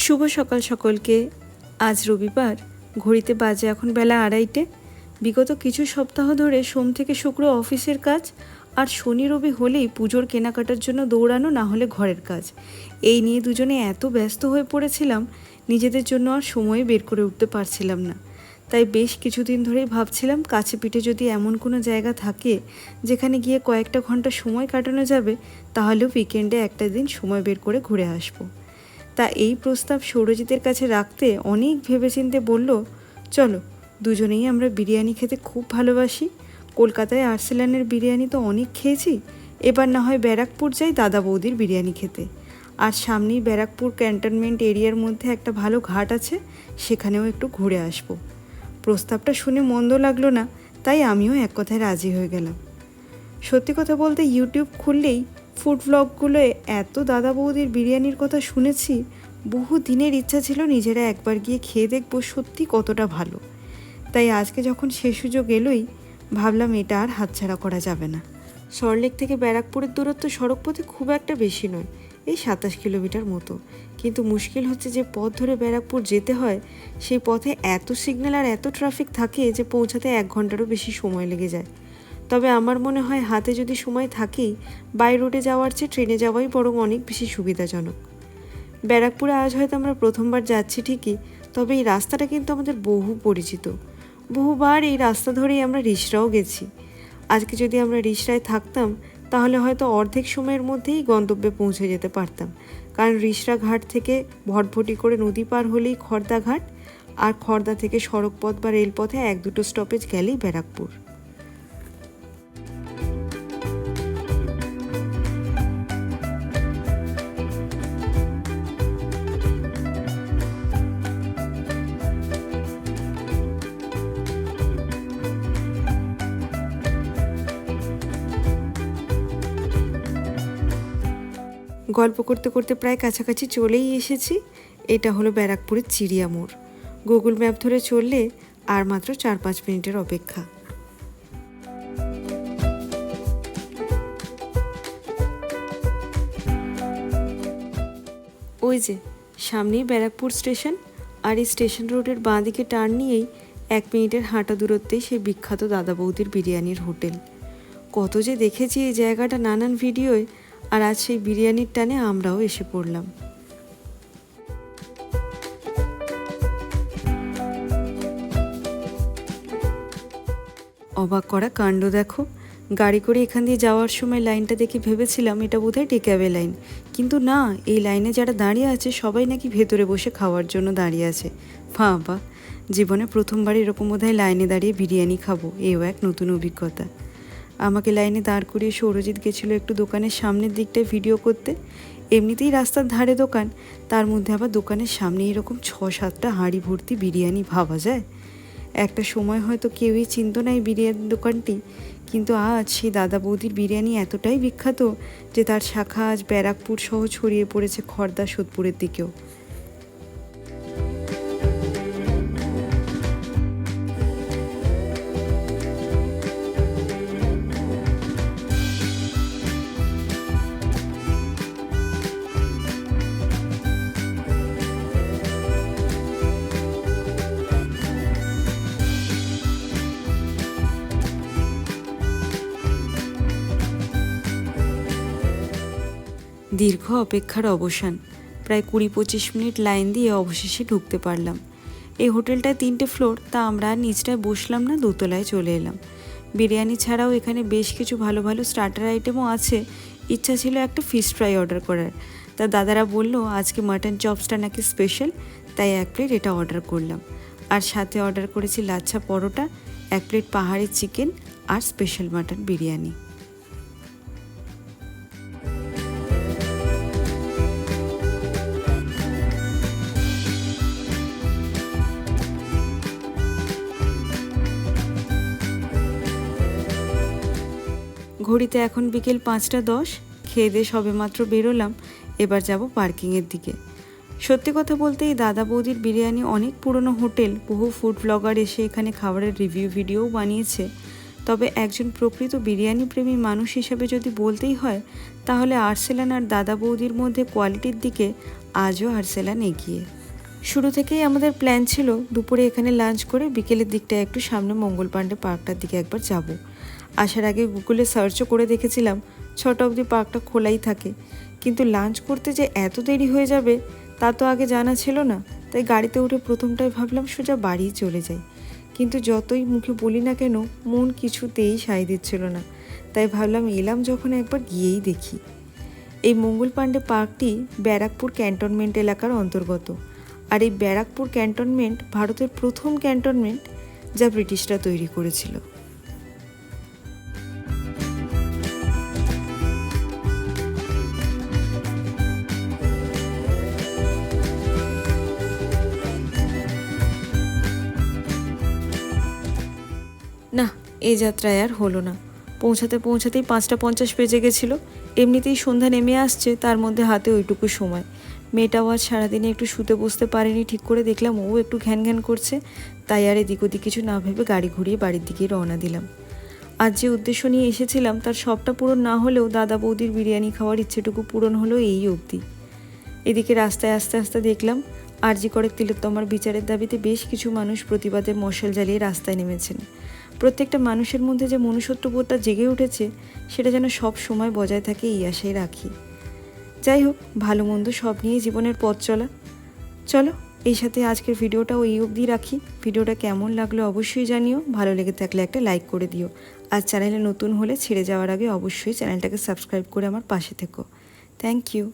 শুভ সকাল সকলকে। আজ রবিবার, ঘড়িতে বাজে এখন বেলা 2:30। বিগত কিছু সপ্তাহ ধরে সোম থেকে শুক্র অফিসের কাজ, আর শনি রবি হলেই পুজোর কেনাকাটার জন্য দৌড়ানো, না হলে ঘরের কাজ। এই নিয়ে দুজনে এত ব্যস্ত হয়ে পড়েছিলাম, নিজেদের জন্য আর সময় বের করে উঠতে পারছিলাম না। তাই বেশ কিছুদিন ধরেই ভাবছিলাম, কাছে পিঠে যদি এমন কোনো জায়গা থাকে যেখানে গিয়ে কয়েকটা ঘন্টা সময় কাটানো যাবে, তাহলেও উইকেন্ডে একটা দিন সময় বের করে ঘুরে আসবো। তা এই প্রস্তাব সৌরজিতের কাছে রাখতে অনেক ভেবেচিন্তে বলল, চলো দুজনেই আমরা বিরিয়ানি খেতে খুব ভালোবাসি। কলকাতায় আর্সেলানের বিরিয়ানি তো অনেক খেয়েছি, এবার না হয় ব্যারাকপুর যাই দাদা বৌদির বিরিয়ানি খেতে। আর সামনেই ব্যারাকপুর ক্যান্টনমেন্ট এরিয়ার মধ্যে একটা ভালো ঘাট আছে, সেখানেও একটু ঘুরে আসবো। প্রস্তাবটা শুনে মন্দ লাগলো না, তাই আমিও এক কথায় রাজি হয়ে গেলাম। সত্যি কথা বলতে ইউটিউব খুললেই ফুড ব্লগগুলো এত দাদা বৌদির বিরিয়ানির কথা শুনেছি, বহু দিনের ইচ্ছা ছিল নিজেরা একবার গিয়ে খেয়ে দেখবো সত্যি কতটা ভালো। তাই আজকে যখন সে সুযোগ এলোই, ভাবলাম এটা আর হাতছাড়া করা যাবে না। সল্টলেক থেকে ব্যারাকপুরের দূরত্ব সড়কপথে খুব একটা বেশি নয়, এই 27 কিলোমিটার মতো। কিন্তু মুশকিল হচ্ছে যে পথ ধরে ব্যারাকপুর যেতে হয়, সেই পথে এত সিগন্যাল আর এত ট্রাফিক থাকে যে পৌঁছাতে 1 ঘন্টারও বেশি সময় লেগে যায়। তবে আমার মনে হয় হাতে যদি সময় থাকেই, বাই রোডে যাওয়ার চেয়ে ট্রেনে যাওয়াই বরং অনেক বেশি সুবিধাজনক। ব্যারাকপুরে আজ হয়তো আমরা প্রথমবার যাচ্ছি ঠিকই, তবে এই রাস্তাটা কিন্তু আমাদের বহু পরিচিত। বহুবার এই রাস্তা ধরেই আমরা রিষড়াও গেছি। আজকে যদি আমরা রিষড়ায় থাকতাম, তাহলে হয়তো অর্ধেক সময়ের মধ্যেই গন্তব্যে পৌঁছে যেতে পারতাম। কারণ রিষড়া ঘাট থেকে ভটভটি করে নদী পার হলেই খড়দা ঘাট, আর খড়দা থেকে সড়কপথ বা রেলপথে 1-2 স্টপেজ গেলেই ব্যারাকপুর। গল্প করতে করতে প্রায় কাছাকাছি চলেই এসেছি। এটা হলো ব্যারাকপুরের চিড়িয়া মোড়। গুগল ম্যাপ ধরে চললে আর মাত্র 4-5 মিনিটের অপেক্ষা। ওই যে সামনেই ব্যারাকপুর স্টেশন, আর এই স্টেশন রোডের বাঁ দিকে টার্ন নিয়েই 1 মিনিটের হাঁটা দূরত্বেই সেই বিখ্যাত দাদা বৌদির বিরিয়ানির হোটেল। কত যে দেখেছি এই জায়গাটা নানান ভিডিওয়, আর আজ সেই বিরিয়ানির টানে আমরাও এসে পড়লাম। অবাক করা কাণ্ড দেখো, গাড়ি করে এখান দিয়ে যাওয়ার সময় লাইনটা দেখে ভেবেছিলাম এটা বোধহয় টেকঅ্যাওয়ে লাইন, কিন্তু না, এই লাইনে যারা দাঁড়িয়ে আছে সবাই নাকি ভেতরে বসে খাওয়ার জন্য দাঁড়িয়ে আছে। বাবা, জীবনে প্রথমবার এরকম বোধহয় লাইনে দাঁড়িয়ে বিরিয়ানি খাবো, এও এক নতুন অভিজ্ঞতা। আমাকে লাইনে দাঁড় করিয়ে সৌরজিৎ গেছিলো একটু দোকানের সামনের দিকটায় ভিডিও করতে। এমনিতেই রাস্তার ধারে দোকান, তার মধ্যে আবার দোকানের সামনে এরকম 6-7টা হাঁড়ি ভর্তি বিরিয়ানি, ভাবা যায়? একটা সময় হয়তো কেউই চিনত না এই বিরিয়ানির দোকানটি, কিন্তু আজ সেই দাদা বৌদির বিরিয়ানি এতটাই বিখ্যাত যে তার শাখা আজ ব্যারাকপুর সহ ছড়িয়ে পড়েছে খড়দা, সোদপুরের দিকেও। দীর্ঘ অপেক্ষার অবসান, প্রায় 20-25 মিনিট লাইন দিয়ে অবশেষে ঢুকতে পারলাম। এই হোটেলটায় 3টে ফ্লোর, তা আমরা আর নিচটায় বসলাম না, দোতলায় চলে এলাম। বিরিয়ানি ছাড়াও এখানে বেশ কিছু ভালো ভালো স্টার্টার আইটেমও আছে। ইচ্ছা ছিল একটা ফিশ ফ্রাই অর্ডার করার, তা দাদারা বলল আজকে মাটন চপসটা নাকি স্পেশাল, তাই 1 প্লেট এটা অর্ডার করলাম। আর সাথে অর্ডার করেছি লাচ্ছা পরোটা, 1 প্লেট পাহাড়ি চিকেন আর স্পেশাল মাটন বিরিয়ানি। ঘড়িতে এখন বিকেল 5টা 10। খেয়ে দিয়ে সবে মাত্র বেরোলাম, এবার যাব পার্কিংয়ের দিকে। সত্যি কথা বলতে এই দাদা বৌদির বিরিয়ানি অনেক পুরনো হোটেল, বহু ফুড ব্লগার এসে এখানে খাবারের রিভিউ ভিডিও বানিয়েছে। তবে একজন প্রকৃত বিরিয়ানি প্রেমী মানুষ হিসেবে যদি বলতেই হয়, তাহলে আর্সেলান আর দাদা বৌদির মধ্যে কোয়ালিটির দিকে আজও আর্সেলান এগিয়ে। শুরু থেকেই আমাদের প্ল্যান ছিল দুপুরে এখানে লাঞ্চ করে বিকেলের দিকটায় একটু সামনে মঙ্গল পাণ্ডে পার্কটার দিকে একবার যাব। আসার আগে গুগলে সার্চও করে দেখেছিলাম 6টা অবধি পার্কটা খোলাই থাকে, কিন্তু লাঞ্চ করতে যে এত দেরি হয়ে যাবে তা তো আগে জানা ছিল না। তাই গাড়িতে উঠে প্রথমটাই ভাবলাম সোজা বাড়ি চলে যাই, কিন্তু যতই মুখে বলি না কেন মন কিছুতেই সায় দিচ্ছিল না। তাই ভাবলাম এলাম যখন একবার গিয়েই দেখি। এই মঙ্গল পাণ্ডে পার্কটি ব্যারাকপুর ক্যান্টনমেন্ট এলাকার অন্তর্গত। আর এই ব্যারাকপুর ক্যান্টনমেন্ট ভারতের প্রথম ক্যান্টনমেন্ট যা ব্রিটিশরা তৈরি করেছিল। না, এই যাত্রায় আর হলো না। পৌঁছাতেই 5টা 50 বেজে গেছিলো। এমনিতেই সন্ধ্যা নেমে আসছে, তার মধ্যে হাতে ওইটুকু সময়। মেয়েটাও আজ সারাদিনে একটু শুতে বসতে পারেনি ঠিক করে, দেখলাম ও একটু ঘ্যান ঘ্যান করছে। তাই আর এদিক ওদিক কিছু না ভেবে গাড়ি ঘুরিয়ে বাড়ির দিকে রওনা দিলাম। আজ যে উদ্দেশ্য নিয়ে এসেছিলাম তার সবটা পূরণ না হলেও দাদা বৌদির বিরিয়ানি খাওয়ার ইচ্ছেটুকু পূরণ হলো এই অবধি। এদিকে রাস্তায় আস্তে আস্তে দেখলাম আরজি করের তিলোত্তমার বিচারের দাবিতে বেশ কিছু মানুষ প্রতিবাদের মশাল জ্বালিয়ে রাস্তায় নেমেছেন। প্রত্যেকটা মানুষের মধ্যে যে মনুষ্যত্ববোধটা জেগে উঠেছে সেটা যেন সব সময় বজায় থাকে এই আশায় রাখি। যাই হোক, ভালো মন্দ সব নিয়ে জীবনের পথ চলা। চলো, এই সাথে আজকের ভিডিওটাও এই অবধি রাখি। ভিডিওটা কেমন লাগলো অবশ্যই জানিও। ভালো লেগে থাকলে একটা লাইক করে দিও। আর চ্যানেলে নতুন হলে ছেড়ে যাওয়ার আগে অবশ্যই চ্যানেলটাকে সাবস্ক্রাইব করে আমার পাশে থেকো। Thank you.